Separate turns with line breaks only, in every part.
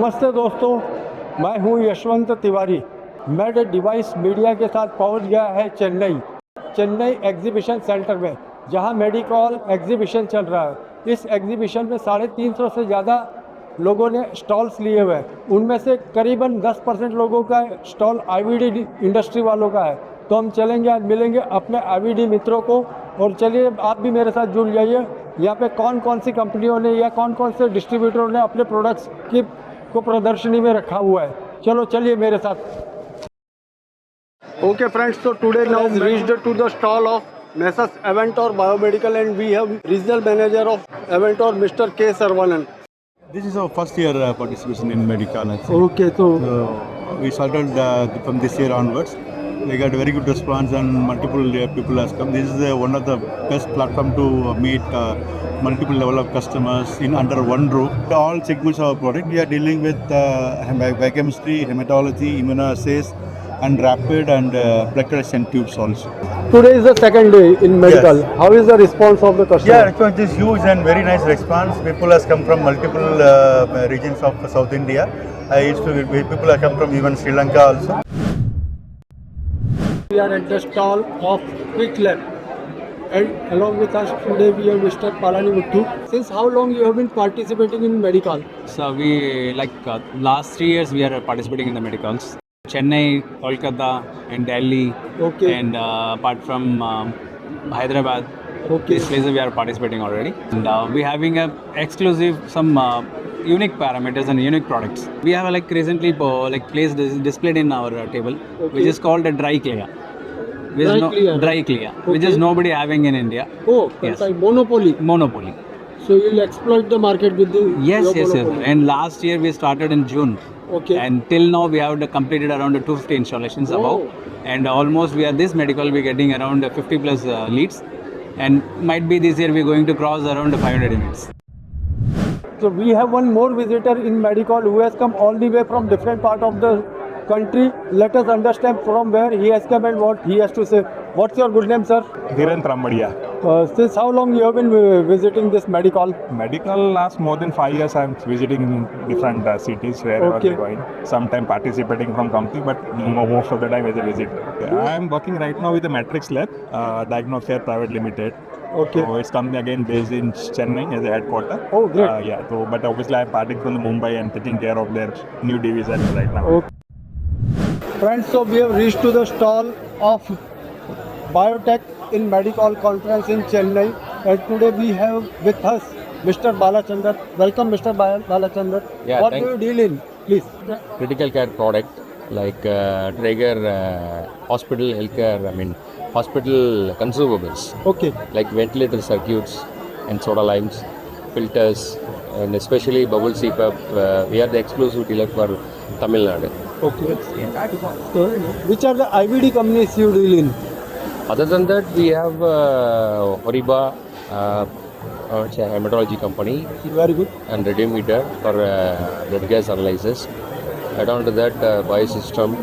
नमस्ते दोस्तों, मैं हूं Yashwant Tiwari. Made device media के साथ पहुंच गया है चेन्नई एग्जीबिशन सेंटर में, जहां मेडिकल एग्जीबिशन चल रहा है। इस एग्जीबिशन में 350 से ज़्यादा लोगों ने स्टॉल्स लिए हुए हैं। उनमें से करीबन 10% लोगों का स्टॉल आईवीडी इंडस्ट्री वालों का है। तो हम चलेंगे, आज मिलेंगे अपने आईवीडी मित्रों को। और चलिए आप भी मेरे साथ जुड़ जाइए। यहाँ पे कौन कौन सी कंपनियों ने या कौन कौन से डिस्ट्रीब्यूटरों ने अपने प्रोडक्ट्स को प्रदर्शनी में रखा हुआ है। चलो चलिए मेरे साथ। Okay friends, so today now reached to the stall of Messrs Aventor Biomedical and we have regional manager of Aventor, Mr. K. Sarvanan.
This is our first year participation in Medical.
Okay, so
We started from this year onwards. We got very good response and multiple people has come. This is one of the best platform to meet multiple level of customers in under one roof. All segments of our product. We are dealing with biochemistry, hematology, immunoassays, and rapid and blood collection tubes also.
today is the second day in medical.
Yes.
How is the response of the customer?
Yeah, response is huge and very nice response. People has come from multiple regions of South India. People have come from even Sri Lanka also.
We are at the stall of Quick Lab, and along with us today we have Mr. Palani Muthu. Since how long you have been participating in medical?
So we last 3 years we are participating in the medicals. Chennai, Kolkata, and Delhi,
Okay.
and apart from Hyderabad,
Okay.
these places we are participating already. And we having a exclusive some unique parameters and unique products. We have recently placed displayed in our table, which is called a dry clear. Dry clear, which is
Okay.
nobody having in India.
Oh,
Yes.
it's like monopoly.
Monopoly.
So you'll exploit the market with the
Yes.
your monopoly.
And last year we started in June.
Okay.
And till now we have completed around 250 installations
Oh.
above, and almost we are this medical we're getting around 50 plus leads, and might be this year we're going to cross around 500 units.
So we have one more visitor in medical who has come all the way from different part of the country. Let us understand from where he has come and what he has to say. What's your good name, sir?
Dhiren Prambadia.
Since how long you have been visiting this medical?
Medical last more than 5 years. I'm visiting different cities wherever
Okay.
we're going. Sometime participating from company, but most of the time as a visitor. I'm working right now with the Matrix Lab, Diagnoscare Private Limited.
Okay.
So it's company again based in Chennai as a headquarter.
Oh, great.
Yeah. So, but obviously I'm parting from the Mumbai and taking care of their new division right now.
Okay. Friends, so we have reached to the stall of Biotech in Medical Conference in Chennai, and today we have with us Mr. Balachandar. Welcome, Mr. Balachandar.
Yeah,
What do you deal in, please?
critical care product like Traeger hospital healthcare, hospital consumables
Okay.
like ventilator circuits and soda limes, filters, and especially bubble CPAP. We are the exclusive dealer for Tamil Nadu.
Okay. So, which are the IVD companies you deal in?
Other than that, we have Horiba, it's a hematology company,
Very good.
and Radiometer for blood gas analysis. Add on to that, Biosystem,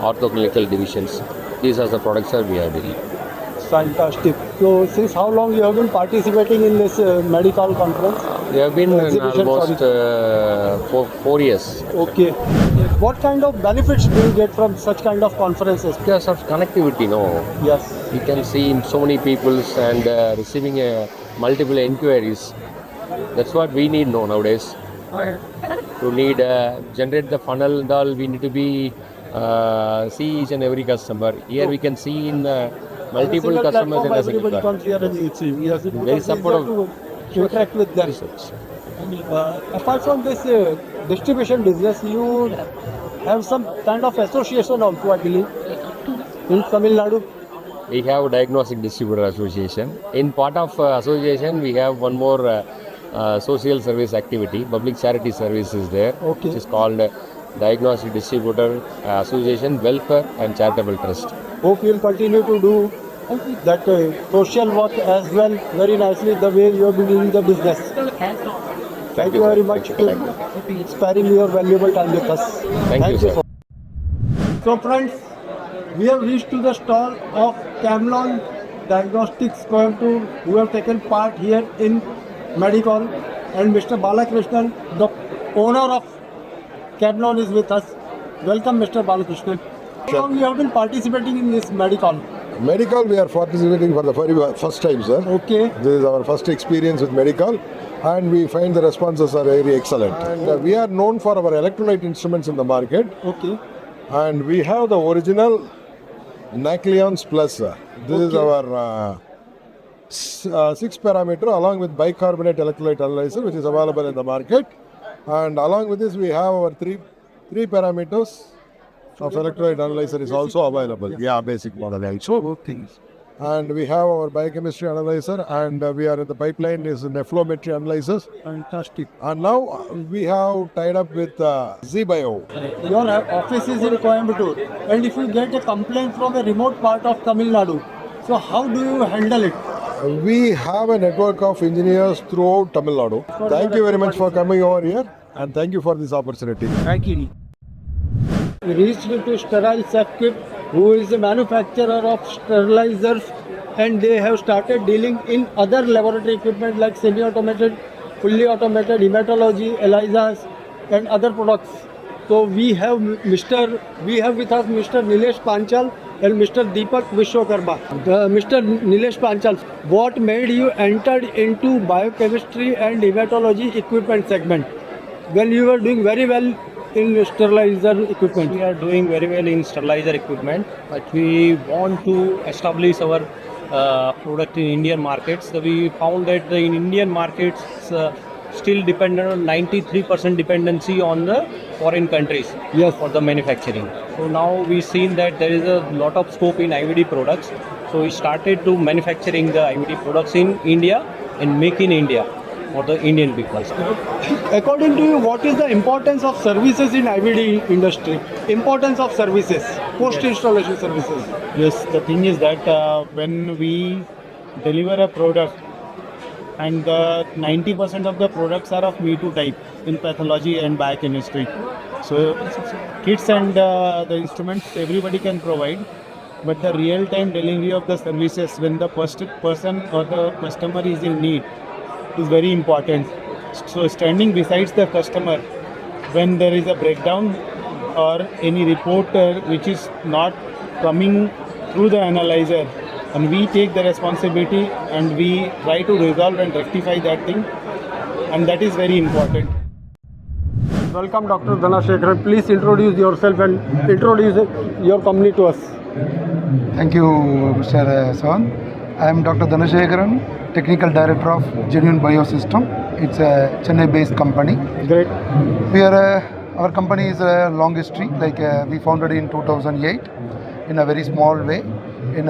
Orthoclinical divisions. These are the products that we are dealing.
Fantastic. So, since how long you have been participating in this medical conference?
We have been in
Exhibition,
almost 4 years.
Okay. What kind of benefits do you get from such kind of conferences?
Because of connectivity, no.
Yes.
You can see so many peoples and receiving multiple inquiries. That's what we need nowadays. To need generate the funnel and all, we need to be see each and every customer. Here we can see in multiple
Single
customers in
platform,
a single
everybody
platform.
comes here and you see. Yes, it
Very
becomes
supportive.
easier to interact with them. Apart from this distribution business, you have some kind of association also, I believe, in Tamil Nadu.
We have Diagnostic Distributor Association. In part of association, we have one more social service activity, public charity service is there,
Okay.
which is called Diagnostic Distributor Association Welfare and Charitable Trust.
Hope you will continue to do that social work as well very nicely the way you are doing the business. Thank you very much for sparing your valuable time with us.
Thank you, sir.
So friends, we have reached to the stall of Camlon Diagnostics Coimbatore, who have taken part here in Medicon, and Mr. Balakrishnan, the owner of Canon is with us. Welcome, Mr. Balakrishnan. How long you have been participating in this medical?
Medical, we are participating for the very first time, sir.
Okay.
This is our first experience with medical, and we find the responses are very excellent. And we are known for our electrolyte instruments in the market,
Okay.
and we have the original Nacleons Plus. This is our 6 parameter along with bicarbonate electrolyte analyzer, which is available in the market. And along with this, we have our three parameters of electrolyte analyzer is also available. Yeah, basic model. So, and we have our biochemistry analyzer, and we are in the pipeline is nephelometry analyzers.
Fantastic.
And now we have tied up with ZBio.
Your office is in Coimbatore, and if you get a complaint from a remote part of Tamil Nadu, so how do you handle it?
We have a network of engineers throughout Tamil Nadu. Thank you very much for coming over here, and thank you for this opportunity.
Thank you. Reached to Sterile Safkit, who is a manufacturer of sterilizers, and they have started dealing in other laboratory equipment like semi-automated, fully automated hematology, ELISAs, and other products. So we have with us Mr. Nilesh Panchal and Mr. Deepak Vishwakarma. Mr. Nilesh Panchal, what made you enter into biochemistry and hematology equipment segment when you were doing very well in sterilizer equipment?
We are doing very well in sterilizer equipment, but we want to establish our product in Indian markets. So we found that in Indian markets still dependent on 93% dependency on the foreign countries for the manufacturing. So now we've seen that there is a lot of scope in IVD products. So we started to manufacturing the IVD products in India and make in India for the Indian people.
According to you, what is the importance of services in IVD industry? Importance of services, post-installation services.
Yes, the thing is that when we deliver a product and 90% of the products are of Me Too type in pathology and biochemistry. So kits and the instruments everybody can provide, but the real-time delivery of the services when the person or the customer is in need is very important. So standing besides the customer when there is a breakdown or any report which is not coming through the analyzer, and we take the responsibility and we try to resolve and rectify that thing, and that is very important.
Welcome, Dr. Dhanasekaran. Please introduce yourself and introduce your company to us.
Thank you, Mr. Sawan. I am Dr. Dhanasekaran, Technical Director of Genuine Biosystem. It's a Chennai-based company.
Great.
We are our company is a long history. Like we founded in 2008 in a very small way in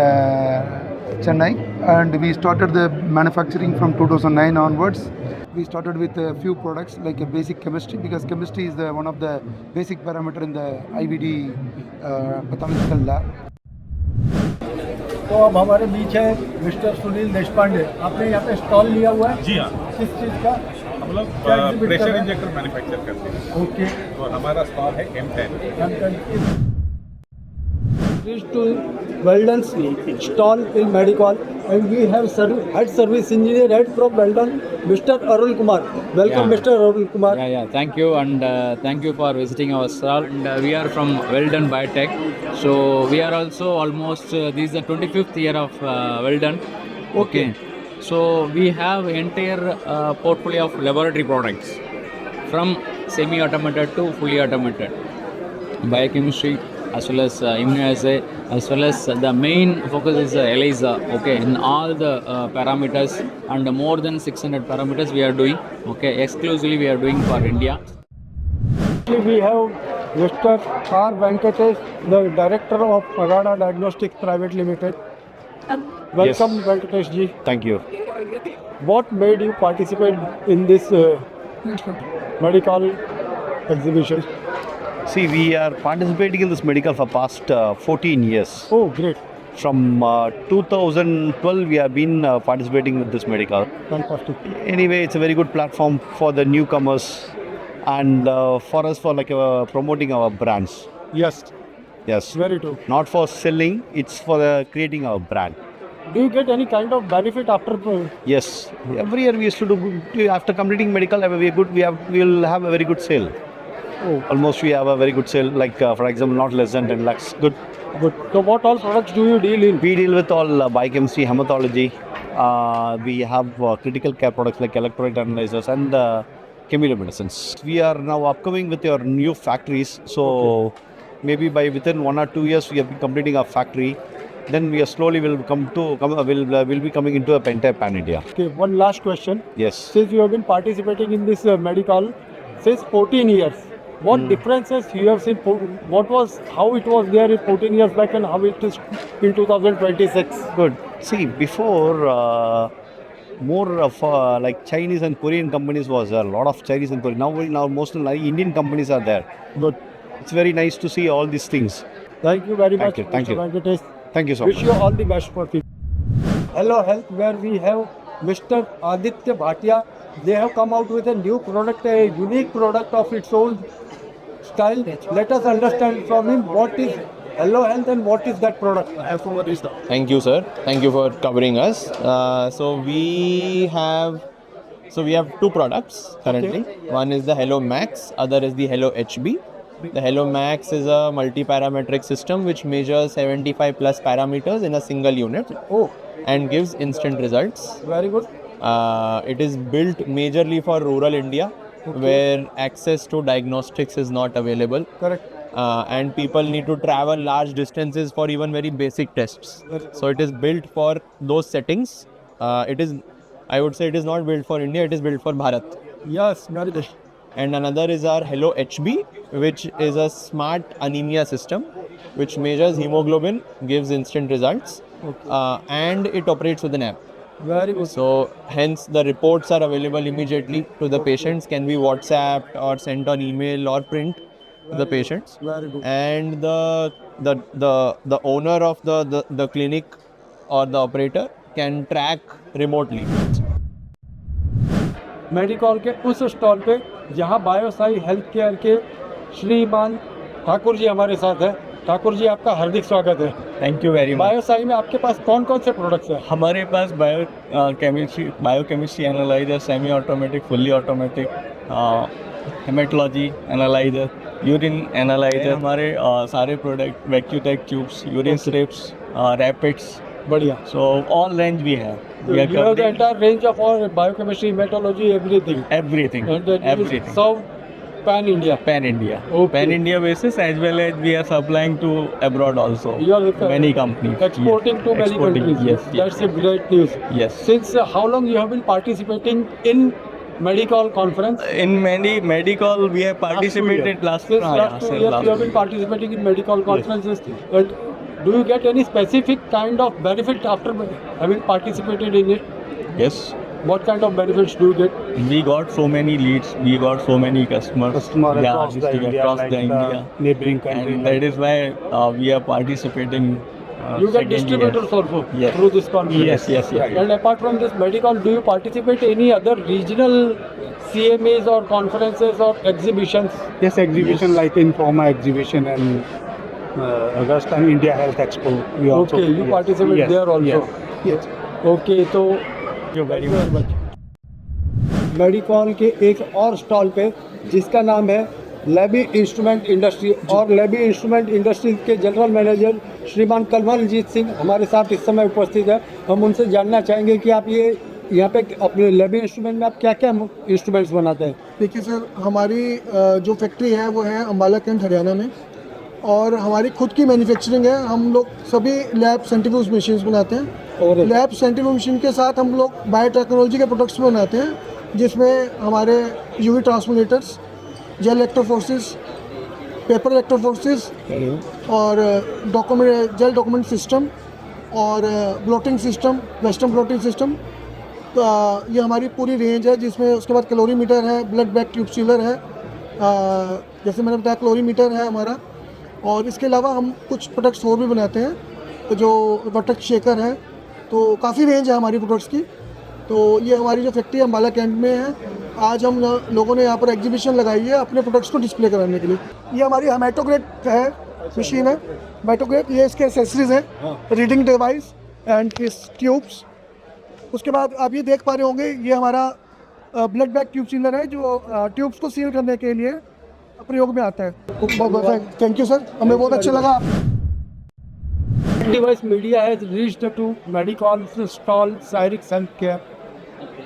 Chennai, and we started the manufacturing from 2009 onwards. We started with a few products like a basic chemistry, because chemistry is one of the basic parameter in the IVD pathological lab.
तो अब हमारे बीच है mister Sunil Deshpande. आपने यहाँ पे stall लिया हुआ है?
जी हाँ,
किस चीज़ का?
हम लोग
क्या exhibit कर
प्रेशर
रहे हैं?
इंजेक्टर मैन्युफैक्चर करते हैं
ओके.
और हमारा स्टॉल है M10.
Reached to Weldon's stall in Medical, and we have head service engineer head from Weldon, Mr. Arul Kumar. Welcome,
Yeah.
Mr. Arul Kumar.
Yeah. Thank you, and thank you for visiting our stall. And we are from Weldon Biotech. So we are also almost this is the 25th year of Weldon. Okay. So we have entire portfolio of laboratory products from semi-automated to fully automated, biochemistry as well as immunoassay, as well as the main focus is ELISA. Okay, in all the parameters, and more than 600 parameters we are doing. Okay, exclusively we are doing for India.
We have Mr. R. Venkatesh, the director of Pagada Diagnostics Private Limited. Welcome, Venkatesh ji.
Thank you.
What made you participate in this medical exhibition?
See, we are participating in this medical for past 14 years.
Oh, great.
From 2012, we have been participating with this medical.
Fantastic.
Anyway, it's a very good platform for the newcomers and for us for like promoting our brands.
Yes,
Yes.
very true.
Not for selling, it's for creating our brand.
Do you get any kind of benefit after?
Yes. Every year we used to do, after completing medical, we will have a very good sale. Almost we have a very good sale, like for example, not less than 10 lakhs. Good.
Good. So what all products do you deal in?
We deal with all biochemistry, hematology. We have critical care products like electrolyte analyzers and chemiluminescence. We are now upcoming with your new factories. So maybe by within 1 or 2 years, we have been completing our factory. Then we are slowly will be coming into a entire pan India.
Okay, one last question.
Yes.
Since you have been participating in this medical since 14 years, what differences you have seen? How it was there in 14 years back and how it is in 2026?
Good. See, before more of like Chinese and Korean companies was a lot of Chinese and Korean. Now most of the Indian companies are there.
Good.
It's very nice to see all these things.
Thank you very much.
Thank you.
Mr. Venkatesh.
Thank you so
Wish
much.
you all the best for future. Hello Health, where we have Mr. Aditya Bhatia. They have come out with a new product, a unique product of its own style. Let us understand from him what is Hello Health and what is that product.
Thank you, sir. Thank you for covering us. So we have two products currently. One is the Hello Max, other is the Hello HB. The Hello Max is a multi-parametric system which measures 75 plus parameters in a single unit and gives instant results.
Very good.
It is built majorly for rural India where access to diagnostics is not available.
Correct.
And people need to travel large distances for even very basic tests. So it is built for those settings. I would say it is not built for India, it is built for Bharat.
Yes, very good.
And another is our Hello HB, which is a smart anemia system, which measures hemoglobin, gives instant results, and it operates with an app.
Very good.
So hence the reports are available immediately to the patients, can be WhatsApped or sent on email or print to the patients.
Very good.
And the owner of the clinic or the operator can track remotely.
Medical के उस stall पे जहां बायोसाई health care के श्रीमान ठाकुर जी हमारे साथ हैं। ठाकुर जी, आपका हार्दिक स्वागत है।
Thank you very much.
बायोसाई में आपके पास कौन कौन से प्रोडक्ट्स हैं?
हमारे पास biochemistry analyser, semi automatic, fully automatic, haematology analyser, urine analyser, हमारे सारे प्रोडक्ट वैक्यूटेक ट्यूब्स, यूरिन स्ट्रिप्स, रैपिड्स,
बढ़िया।
So all range we have. We are
You have the entire range of all biochemistry, hematology, everything.
everything.
And then you
Everything.
serve pan India.
Pan India.
Okay.
Pan India basis, as well as we are supplying to abroad also.
You are
Many companies.
exporting to many
Exporting,
countries.
yes, yes.
That's a great news.
Yes.
Since how long you have been participating in Medicall conference?
In many medical, we have participated last
Since last 2 years, you have been participating in Medicall conferences. But do you get any specific kind of benefit after having participated in it?
Yes.
What kind of benefits do you get?
We got so many leads. We got so many customers.
across the India,
across
like
the India.
neighboring countries.
And that is why we are participating.
You get
second
distributors
year.
also
Yes.
through this conference.
Yes.
And apart from this Medicall, do you participate in any other regional CMAs or conferences or exhibitions?
Yes, exhibition like Informa exhibition and August and India Health Expo. We also,
Okay, you participate there also.
Yes.
Okay, तो
Thank you very much.
Medical के एक और stall पे जिसका नाम है लेबी instrument industry, और लेबी instrument industries के जनरल मैनेजर श्रीमान कलमलजीत सिंह हमारे साथ इस समय उपस्थित है। हम उनसे जानना चाहेंगे कि आप ये यहाँ पे अपने लेबी इंस्ट्रूमेंट में आप क्या क्या इंस्ट्रूमेंट्स बनाते हैं?
देखिए सर, हमारी जो फैक्ट्री है वो है अम्बाला कैंट हरियाणा में, और हमारी खुद की मैन्युफैक्चरिंग है। हम लोग सभी लैब सेंट्रीफ्यूज मशीन्स बनाते हैं, और लैब सेंट्रीफ्यूज मशीन के साथ हम लोग बायोटेक्नोलॉजी के प्रोडक्ट्स बनाते हैं, जिसमें हमारे UV transilluminators, gel electrophoresis, paper electrophoresis और जेल डॉक्यूमेंट सिस्टम और blotting system, western blotting system, तो ये हमारी पूरी रेंज है। जिसमें उसके बाद कैलोरीमीटर है, ब्लड बैग ट्यूब सीलर है, जैसे मैंने बताया कैलोरीमीटर है हमारा, और इसके अलावा हम कुछ प्रोडक्ट्स और भी बनाते हैं, तो जो वर्टेक्स शेकर है, तो काफ़ी रेंज है हमारी प्रोडक्ट्स की। तो ये हमारी जो फैक्ट्री है अम्बाला कैंट में है। आज हम लोगों ने यहाँ पर एग्जीबिशन लगाई है अपने प्रोडक्ट्स को डिस्प्ले कराने के लिए। ये हमारी हेमेटोग्रेड है मशीन है, हेमेटोग्रेड, ये इसके एसेसरीज हैं, रीडिंग डिवाइस एंड इस ट्यूब्स। उसके बाद आप ये देख पा रहे होंगे, ये हमारा ब्लड बैग ट्यूब सीलर है, जो ट्यूब्स को सील करने के लिए प्रयोग में आता है। थैंक यू सर, हमें बहुत अच्छा लगा।
Device Media has reached to Medical's stall Cyrix Healthcare.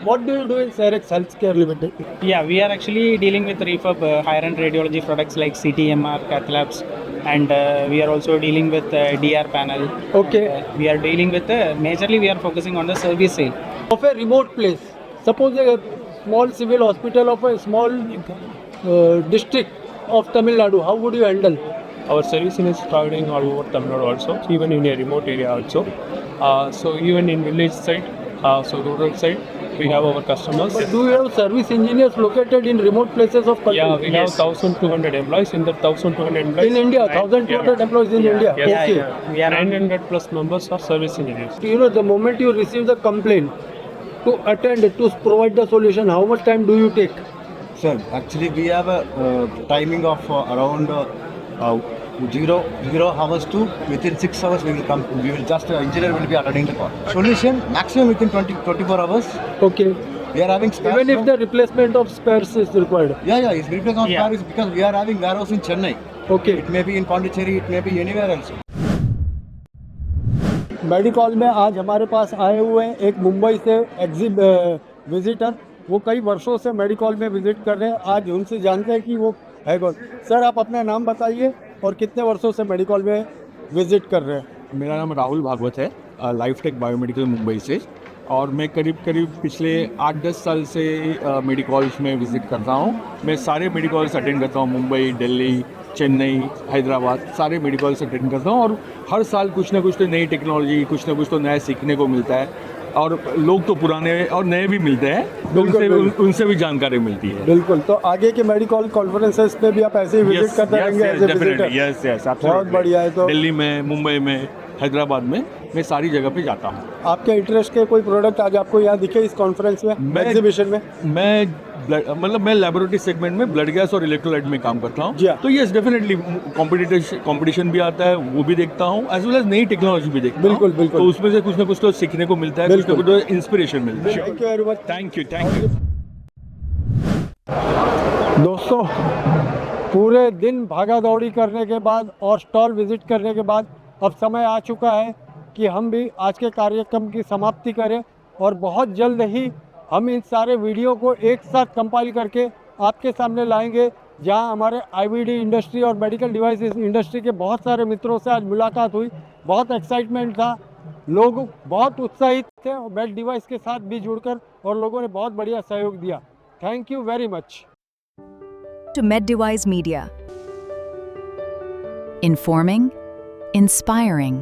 What do you do in Cyrix Healthcare Limited?
Yeah, we are actually dealing with refurb higher-end radiology products like CT, MR, cath labs, and we are also dealing with DR panel.
Okay.
We are dealing with majorly we are focusing on the service sale.
Of a remote place, suppose a small civil hospital of a small district of Tamil Nadu, how would you handle?
Our servicing is providing all over Tamil Nadu also, even in a remote area also. So even in village side, so rural side, we have our customers.
But do you have service engineers located in remote places of country?
Yeah, we have 1,200 employees. In the 1,200 employees
In India, 1,200 employees in India.
Yes.
Okay.
We are 900 plus members of service engineers.
You know, the moment you receive the complaint, to attend, to provide the solution, how much time do you take?
Sir, actually we have a timing of around 0 hours to within 6 hours we will come. We will just engineer will be attending the call. Solution maximum within 24 hours.
Okay.
We are having spares.
Even if the replacement of spares is required.
Yeah, it's replacement of spares because we are having warehouse in Chennai.
Okay.
It may be in Pondicherry, it may be anywhere else.
Medical में आज हमारे पास आए हुए हैं एक मुंबई से visitor. वो कई वर्षों से मेडिकॉल में विजिट कर रहे हैं। आज उनसे जानते हैं कि वो है कौन। सर, आप अपना नाम बताइए और कितने वर्षों से मेडिकॉल में विजिट कर रहे हैं?
मेरा नाम राहुल भागवत है, लाइफ टेक बायोमेडिकल मुंबई से, और मैं करीब पिछले 8-10 साल से मेडिकॉल्स में विज़िट करता हूँ। मैं सारे मेडिकॉल्स अटेंड करता हूँ, मुंबई, दिल्ली, चेन्नई, हैदराबाद, सारे मेडिकॉल्स अटेंड करता हूँ। और हर साल कुछ ना कुछ तो नई टेक्नोलॉजी, कुछ ना कुछ तो नया सीखने को मिलता है, और लोग तो पुराने और नए भी मिलते हैं, तो उनसे भी जानकारी मिलती है।
बिल्कुल। तो आगे के मेडिकल कॉन्फ्रेंसेस पे भी आप ऐसे ही विजिट करते रहेंगे?
यस,
बहुत बढ़िया है। तो
दिल्ली में, मुंबई में, हैदराबाद में, मैं सारी जगह पे जाता हूँ।
आपके इंटरेस्ट के कोई प्रोडक्ट आज आपको यहाँ दिखे इस कॉन्फ्रेंस में, एग्जीबिशन में?
मैं लेबोरेटरी सेगमेंट में ब्लड गैस और इलेक्ट्रोलाइट में काम करता हूँ। तो यस, डेफिनेटली कंपटीशन भी आता है, वो भी देखता हूँ, एज वेल एज नई टेक्नोलॉजी भी देखता हूँ। बिल्कुल। तो उसमें से कुछ ना कुछ तो सीखने को मिलता है, कुछ ना कुछ तो इंस्पिरेशन मिलता है।
Thank you very much.
Thank you.
दोस्तों, पूरे दिन भागा दौड़ी करने के बाद और स्टॉल विजिट करने के बाद अब समय आ चुका है कि हम भी आज के कार्यक्रम की समाप्ति करें, और बहुत जल्द ही हम इन सारे वीडियो को एक साथ कंपाइल करके आपके सामने लाएंगे, जहां हमारे आईवीडी इंडस्ट्री और मेडिकल डिवाइसेस इंडस्ट्री के बहुत सारे मित्रों से आज मुलाकात हुई। बहुत एक्साइटमेंट था, लोग बहुत उत्साहित थे और मेड डिवाइस के साथ भी जुड़कर, और लोगों ने बहुत बढ़िया सहयोग दिया। Thank you very much
to med device media, informing, inspiring,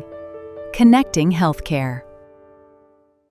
connecting healthcare.